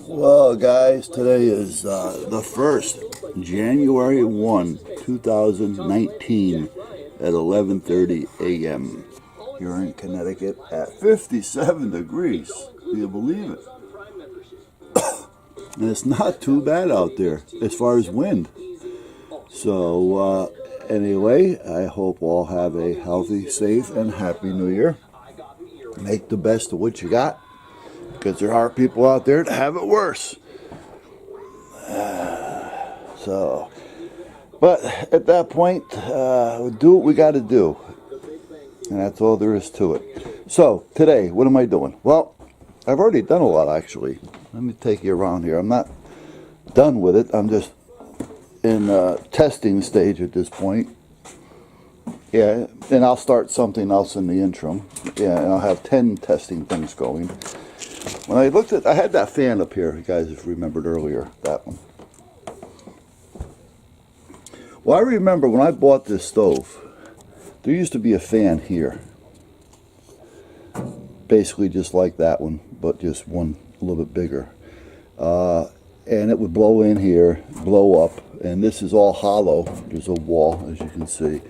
Well, guys, today is the 1st, January 2019 at 11:30 a.m. here in Connecticut at 57 degrees. Do you believe it? And it's not too bad out there as far as wind. So, anyway, I hope all have a healthy, safe, and happy New Year. Make the best of what you got, because there are people out there that have it worse. But at that point, do what we got to do, and that's all there is to it. So today, what am I doing? Well, I've already done a lot, actually. Let me take you around here. I'm not done with it. I'm just in testing stage at this point. Yeah, and I'll start something else in the interim. Yeah, and I'll have 10 testing things going. When I looked at, I had that fan up here, you guys, if you remembered earlier, that one. Well, I remember when I bought this stove, there used to be a fan here. Basically just like that one, but just one a little bit bigger. And it would blow in here, blow up, and this is all hollow. There's a wall, as you can see.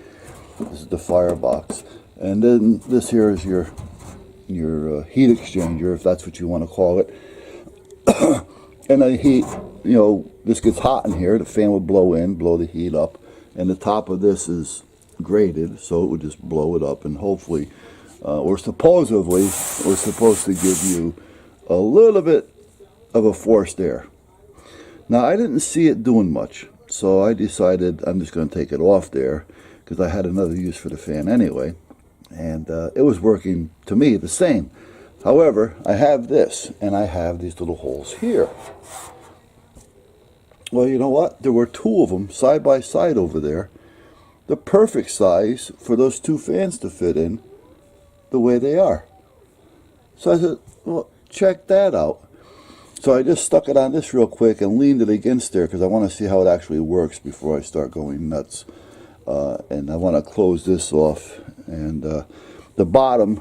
This is the firebox. And then this here is your heat exchanger, if that's what you want to call it. And the heat, this gets hot in here. The fan would blow in, blow the heat up. And the top of this is grated, so it would just blow it up. And hopefully, or supposedly, we're supposed to give you a little bit of a forced air. Now, I didn't see it doing much, so I decided I'm just going to take it off there, because I had another use for the fan anyway. And it was working, to me, the same. However, I have this, and I have these little holes here. Well, you know what? There were two of them side by side over there. The perfect size for those two fans to fit in the way they are. So I said, well, check that out. So I just stuck it on this real quick and leaned it against there, because I want to see how it actually works before I start going nuts. And I want to close this off, and the bottom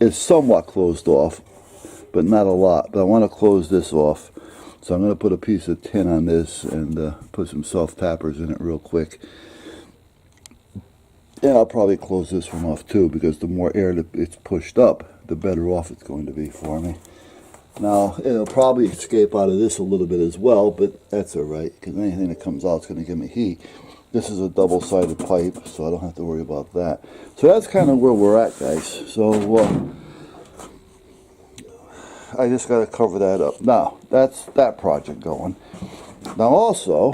is somewhat closed off, but not a lot. But I want to close this off, so I'm going to put a piece of tin on this and put some self-tappers in it real quick. And I'll probably close this one off too, because the more air that it's pushed up, the better off it's going to be for me. Now, it'll probably escape out of this a little bit as well, but that's all right, because anything that comes out is going to give me heat. This is a double-sided pipe, so I don't have to worry about that. So that's kind of where we're at, guys. So I just got to cover that up. Now, that's that project going. Now, also,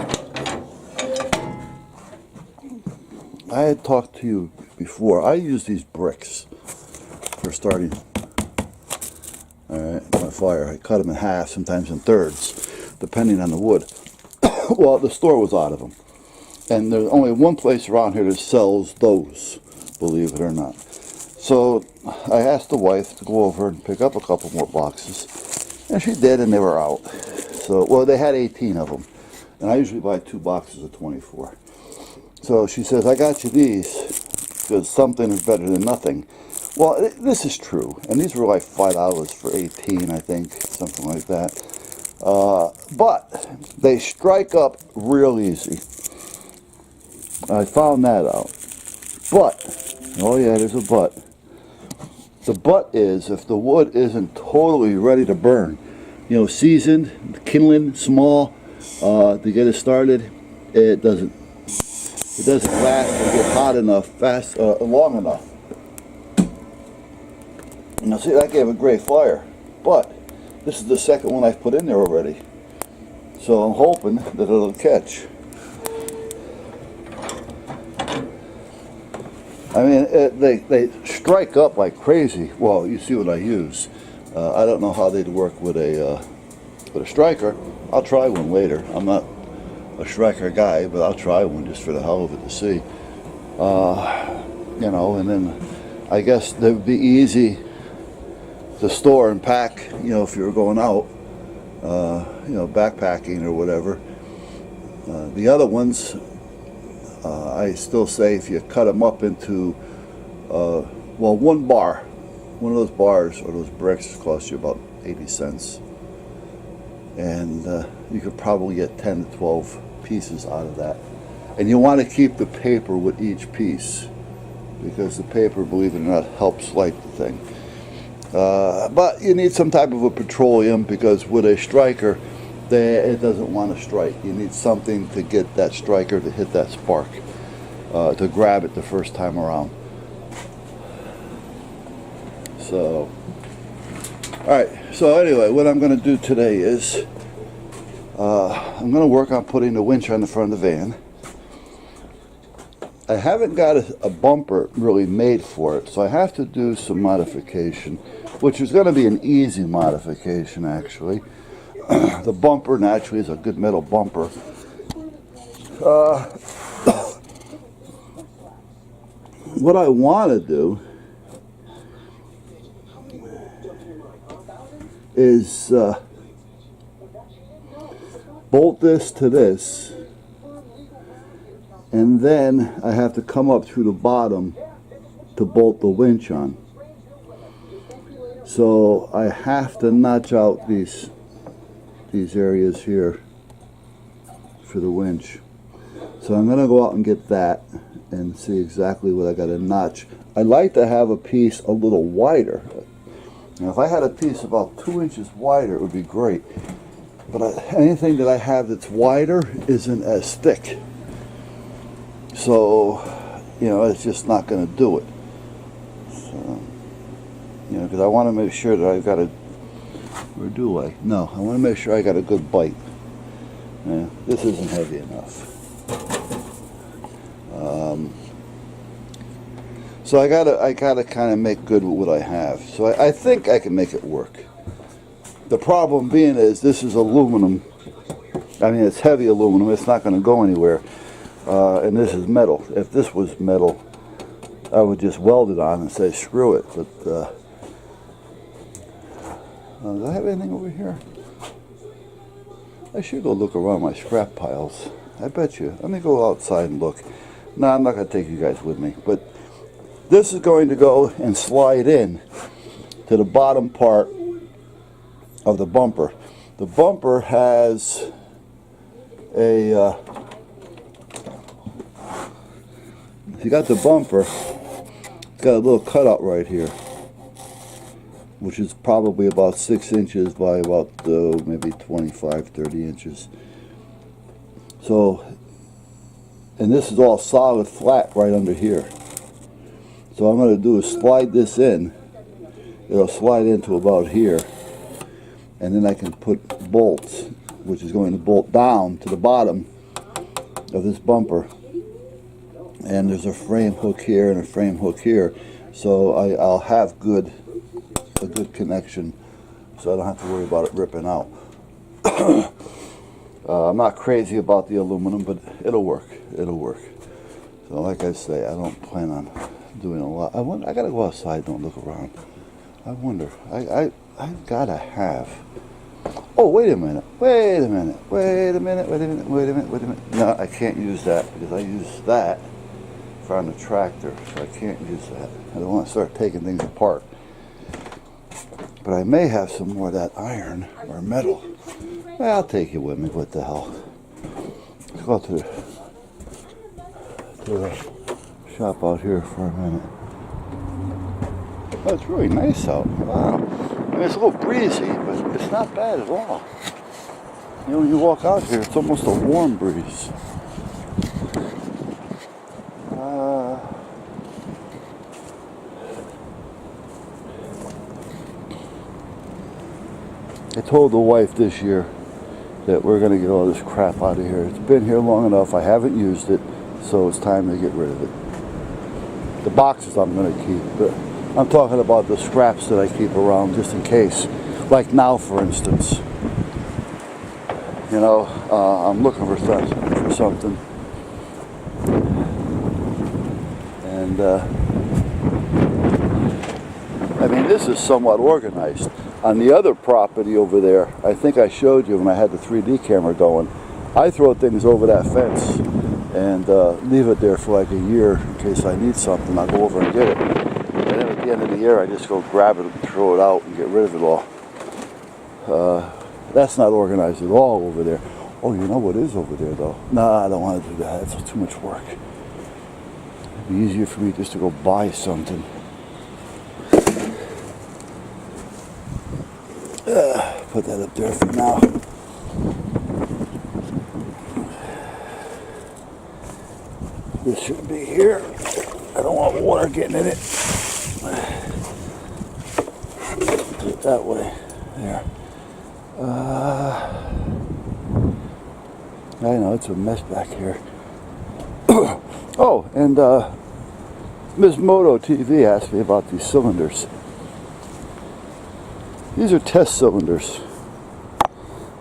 I had talked to you before. I use these bricks for starting. All right, my fire. I cut them in half, sometimes in thirds, depending on the wood. Well, the store was out of them. And there's only one place around here that sells those, believe it or not. So I asked the wife to go over and pick up a couple more boxes. And she did, and they were out. So, well, they had 18 of them. And I usually buy 2 boxes of 24. So she says, I got you these, because something is better than nothing. Well, this is true. And these were like $5 for 18, I think, something like that. But they strike up real easy. I found that out. But, oh yeah, there's a but. The but is, if the wood isn't totally ready to burn, seasoned, kindling, small, to get it started, it doesn't last or get hot enough, long enough. Now see, that gave a great fire, but this is the second one I've put in there already. So I'm hoping that it'll catch. I mean, they strike up like crazy. Well, you see what I use. I don't know how they'd work with a striker. I'll try one later. I'm not a striker guy, but I'll try one just for the hell of it to see. And then I guess they would be easy to store and pack, if you were going out, backpacking or whatever. The other ones, I still say if you cut them up into, one bar, one of those bars or those bricks cost you about 80 cents. and you could probably get 10 to 12 pieces out of that. And you want to keep the paper with each piece, because the paper, believe it or not, helps light the thing. But you need some type of a petroleum, because with a striker, it doesn't want to strike. You need something to get that striker to hit that spark, to grab it the first time around. So, alright, so anyway, what I'm going to do today is I'm going to work on putting the winch on the front of the van. I haven't got a bumper really made for it, so I have to do some modification, which is going to be an easy modification actually. The bumper naturally is a good metal bumper. What I want to do is bolt this to this, and then I have to come up through the bottom to bolt the winch on. So I have to notch out these areas here for the winch. So I'm going to go out and get that and see exactly what I got to notch. I'd like to have a piece a little wider. Now, if I had a piece about 2 inches wider, it would be great. But anything that I have that's wider isn't as thick. So, you know, it's just not going to do it. So, you know, because I want to make sure that I've got a, or do I? No, I want to make sure I got a good bite. Yeah, this isn't heavy enough. So I gotta kind of make good with what I have. So I think I can make it work. The problem being is this is aluminum. I mean, it's heavy aluminum. It's not going to go anywhere. And this is metal. If this was metal, I would just weld it on and say screw it. But do I have anything over here? I should go look around my scrap piles. I bet you. Let me go outside and look. No, I'm not going to take you guys with me. But this is going to go and slide in to the bottom part of the bumper. The bumper has a if you got the bumper, it's got a little cutout right here, which is probably about 6 inches by about maybe 25, 30 inches. So, and this is all solid flat right under here. So what I'm going to do is slide this in. It'll slide into about here. And then I can put bolts, which is going to bolt down to the bottom of this bumper. And there's a frame hook here and a frame hook here. So I'll have a good connection, so I don't have to worry about it ripping out. I'm not crazy about the aluminum, but it'll work. It'll work. So like I say, I don't plan on doing a lot. I gotta go outside and don't look around. I wonder. I've gotta have. Oh, wait a minute. No, I can't use that because I use that for on the tractor, so I can't use that. I don't want to start taking things apart. But I may have some more of that iron or metal. Well, I'll take you with me. What the hell? Let's go to the shop out here for a minute. Oh, it's really nice out. Wow. I mean, it's a little breezy, but it's not bad at all. You know, when you walk out here, it's almost a warm breeze. I told the wife this year that we're going to get all this crap out of here. It's been here long enough. I haven't used it, so it's time to get rid of it. The boxes I'm going to keep, but I'm talking about the scraps that I keep around just in case. Like now, for instance. You know, I'm looking for something. And, I mean, this is somewhat organized. On the other property over there, I think I showed you when I had the 3D camera going, I throw things over that fence and leave it there for like a year in case I need something. I'll go over and get it. And then at the end of the year, I just go grab it and throw it out and get rid of it all. That's not organized at all over there. Oh, you know what is over there though? Nah, I don't want to do that. It's too much work. It'd be easier for me just to go buy something. Put that up there for now. This should be here. I don't want water getting in it. Put it that way. There. I know it's a mess back here. Oh, and Ms. Moto TV asked me about these cylinders. These are test cylinders.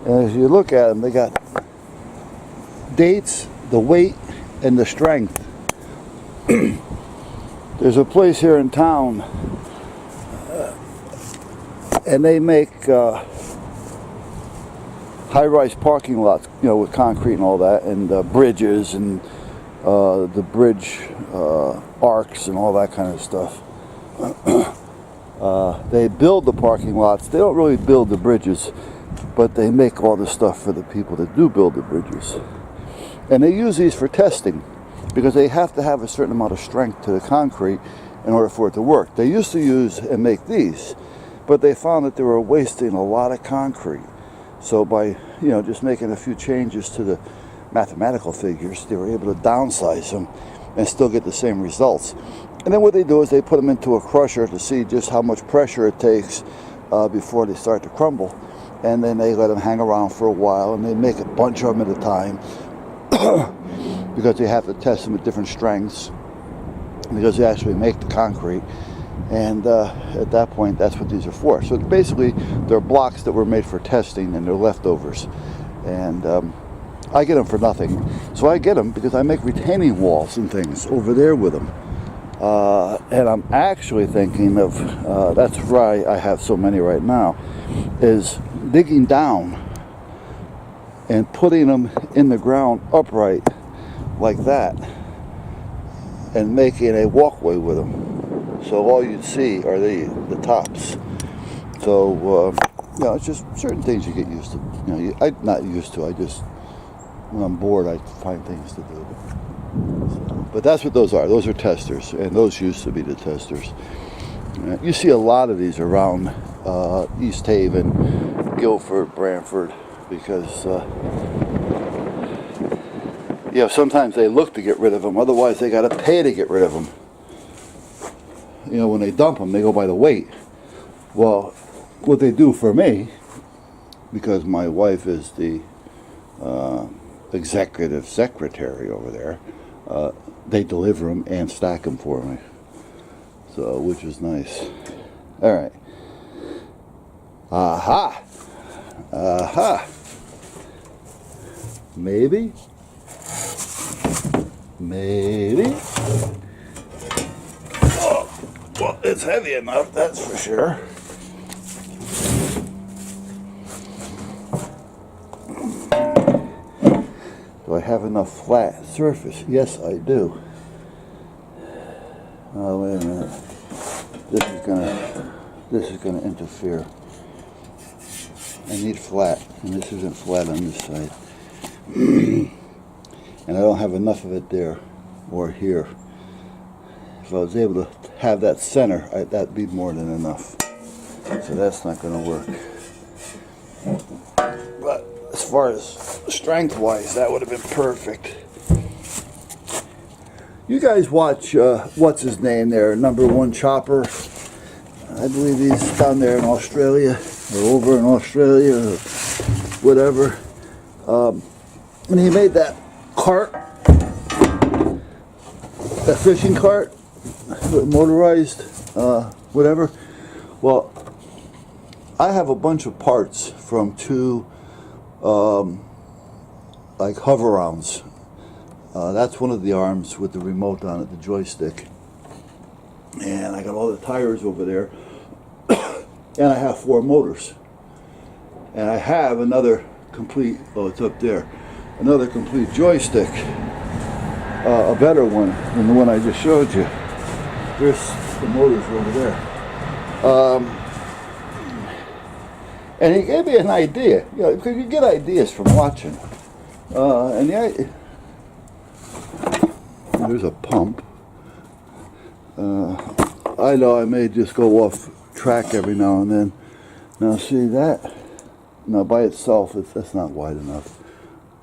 And as you look at them, they got dates, the weight, and the strength. There's a place here in town, and they make high-rise parking lots, you know, with concrete and all that, and bridges and the bridge arcs and all that kind of stuff. They build the parking lots. They don't really build the bridges, but they make all the stuff for the people that do build the bridges. And they use these for testing because they have to have a certain amount of strength to the concrete in order for it to work. They used to use and make these, but they found that they were wasting a lot of concrete. So by, you know, just making a few changes to the mathematical figures, they were able to downsize them and still get the same results. And then what they do is they put them into a crusher to see just how much pressure it takes before they start to crumble. And then they let them hang around for a while, and they make a bunch of them at a time because they have to test them at different strengths because they actually make the concrete. And at that point, that's what these are for. So basically, they're blocks that were made for testing, and they're leftovers. And I get them for nothing. So I get them because I make retaining walls and things over there with them. And I'm actually thinking of, that's why I have so many right now, is digging down and putting them in the ground upright like that and making a walkway with them. So all you'd see are the tops. So, you know, it's just certain things you get used to. You know, I'm not used to, I just, when I'm bored, I find things to do. So, but that's what those are. Those are testers, and those used to be the testers. You see a lot of these around East Haven, Guilford, Brantford, because you know, sometimes they look to get rid of them, otherwise they got to pay to get rid of them. You know, when they dump them, they go by the weight. Well, what they do for me, because my wife is the executive secretary over there, they deliver them and stack them for me. So, which is nice. All right. Aha. Aha. Maybe. Maybe. Oh, well, it's heavy enough, that's for sure. Do I have enough flat surface? Yes, I do. Oh, wait a minute. This is gonna interfere. I need flat, and this isn't flat on this side. And I don't have enough of it there or here. If I was able to have that center, that'd be more than enough. So that's not gonna work. But as far as strength-wise, that would have been perfect. You guys watch, what's his name there, #1 Chopper. I believe he's down there in Australia, or over in Australia, or whatever. And he made that cart, that fishing cart, motorized, whatever. Well, I have a bunch of parts from two, like hover-rounds. That's one of the arms with the remote on it, the joystick. And I got all the tires over there. And I have 4 motors. And I have another complete, oh, it's up there, another complete joystick. A better one than the one I just showed you. There's the motors over there. And he gave me an idea, you know, because you get ideas from watching. There's a pump. I know I may just go off track every now and then. Now see that? Now by itself, that's not wide enough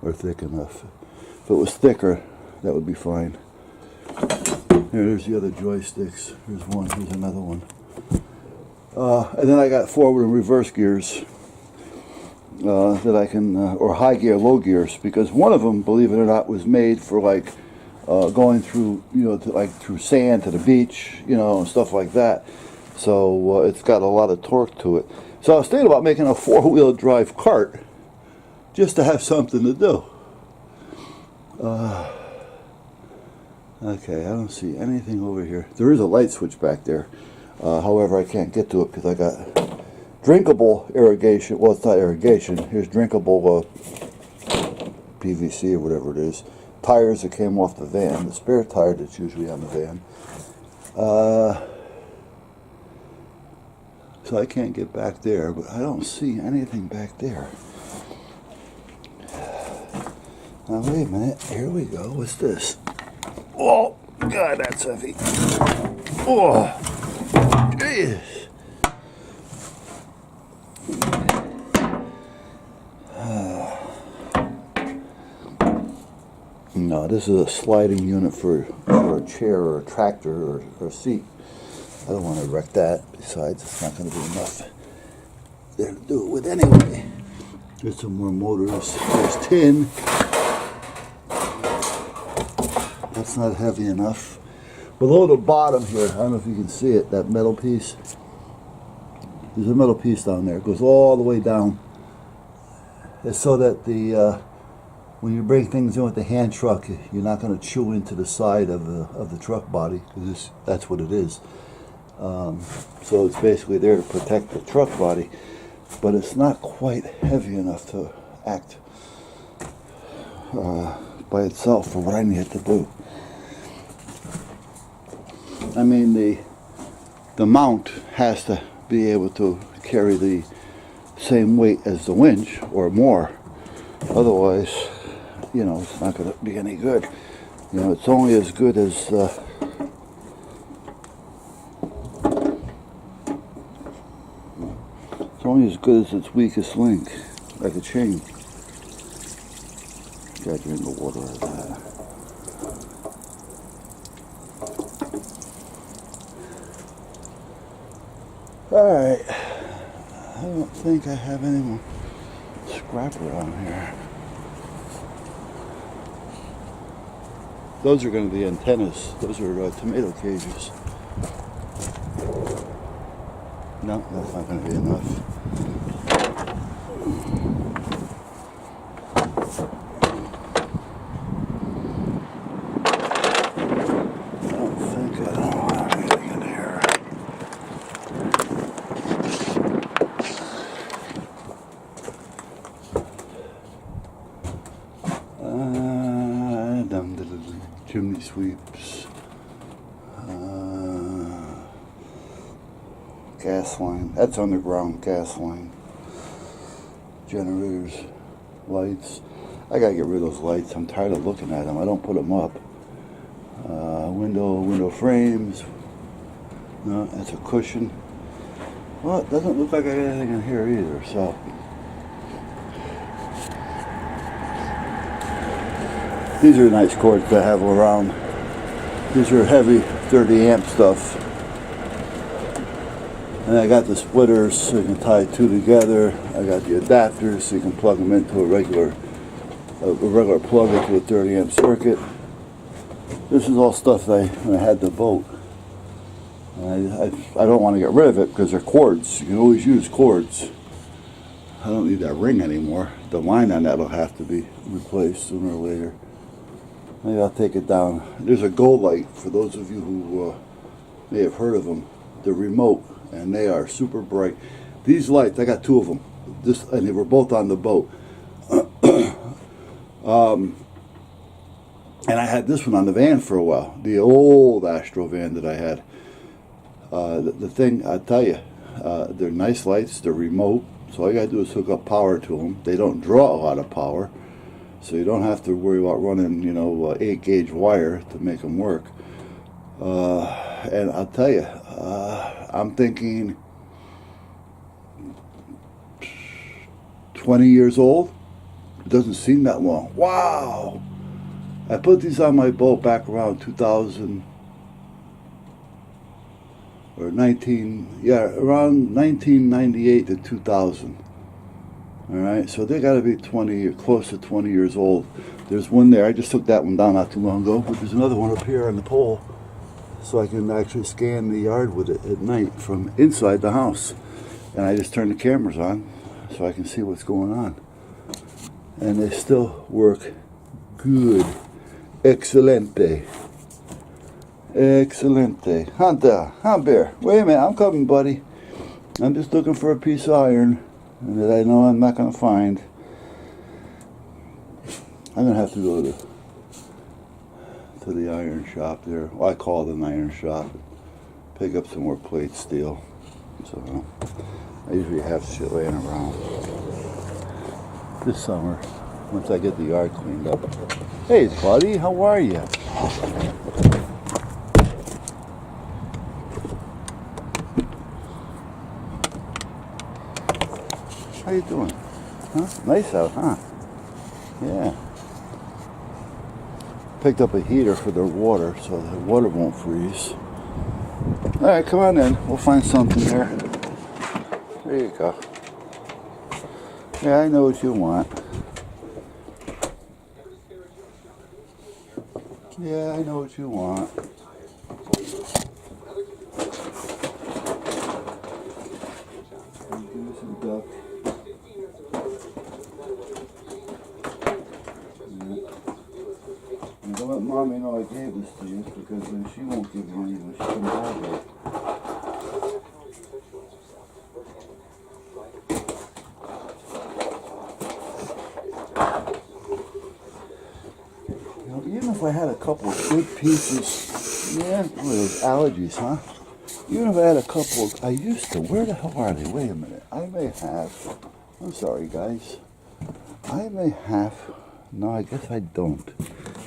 or thick enough. If it was thicker, that would be fine. There's the other joysticks. Here's one, here's another one. And then I got forward and reverse gears that I can, or high gear, low gears, because one of them, believe it or not, was made for like going through, you know, like through sand to the beach, you know, and stuff like that. So it's got a lot of torque to it. So I was thinking about making a four-wheel drive cart just to have something to do. Okay, I don't see anything over here. There is a light switch back there. However, I can't get to it because I got drinkable irrigation. Well, it's not irrigation. Here's drinkable PVC or whatever it is. Tires that came off the van. The spare tire that's usually on the van. So I can't get back there, but I don't see anything back there. Now, wait a minute. Here we go. What's this? Oh, God, that's heavy. Oh, jeez. No, this is a sliding unit for a chair or a tractor or a seat. I don't want to wreck that. Besides, it's not going to be enough there to do it with anyway. There's some more motors. There's tin. That's not heavy enough. Below the bottom here, I don't know if you can see it, that metal piece. There's a metal piece down there. It goes all the way down. It's so that the when you bring things in with the hand truck, you're not going to chew into the side of the truck body, because that's what it is. So it's basically there to protect the truck body, but it's not quite heavy enough to act by itself for what I need to do. I mean, the mount has to be able to carry the same weight as the winch or more. Otherwise, you know, it's not going to be any good. You know, it's only as good as it's only as good as its weakest link, like a chain. Gotta drink the water out of that. Alright, I don't think I have any more scrap around here. Those are going to be antennas. Those are tomato cages. No, that's not going to be enough. I don't have anything in here. Chimney sweeps. Gas line. That's underground gas line. Generators. Lights. I gotta get rid of those lights. I'm tired of looking at them. I don't put them up. Window frames. No, that's a cushion. Well, it doesn't look like I got anything in here either, so. These are nice cords to have around. These are heavy 30 amp stuff. And I got the splitters so you can tie two together. I got the adapters so you can plug them into a regular plug into a 30 amp circuit. This is all stuff that when I had the boat. And I don't want to get rid of it because they're cords. You can always use cords. I don't need that ring anymore. The line on that will have to be replaced sooner or later. Maybe I'll take it down. There's a Go Light for those of you who may have heard of them. They're remote and they are super bright. These lights, I got two of them. And they were both on the boat. And I had this one on the van for a while. The old Astro van that I had. The thing, I tell you, they're nice lights. They're remote. So all you gotta do is hook up power to them. They don't draw a lot of power, so you don't have to worry about running, 8-gauge wire to make them work. And I'll tell you, I'm thinking 20 years old. It doesn't seem that long. Wow! I put these on my boat back around 2000 or around 1998 to 2000. All right, so they got to be close to 20 years old. There's one there. I just took that one down not too long ago, but there's another one up here on the pole, so I can actually scan the yard with it at night from inside the house. And I just turn the cameras on so I can see what's going on. And they still work good. Excelente. Excelente. Hunter, Bear. Wait a minute, I'm coming, buddy. I'm just looking for a piece of iron that I know I'm not going to find. I'm going to have to go to the iron shop there. Well, I call it an iron shop. Pick up some more plate steel. So I usually have shit laying around. This summer, once I get the yard cleaned up. Hey, buddy, how are you? How you doing? Huh? Nice out, huh? Yeah. Picked up a heater for their water so the water won't freeze. Alright, come on in. We'll find something there. There you go. Yeah, I know what you want. Yeah, I know what you want. Give me some duck. And don't let Mommy know I gave this to you, because then she won't give you any when she comes over. Even if I had a couple of good pieces, yeah, look at those allergies, huh? Even if I had a couple of, I used to, where the hell are they? Wait a minute, I may have, I'm sorry guys, I may have, no, I guess I don't.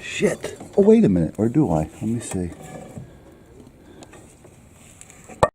Shit, oh wait a minute, or do I? Let me see.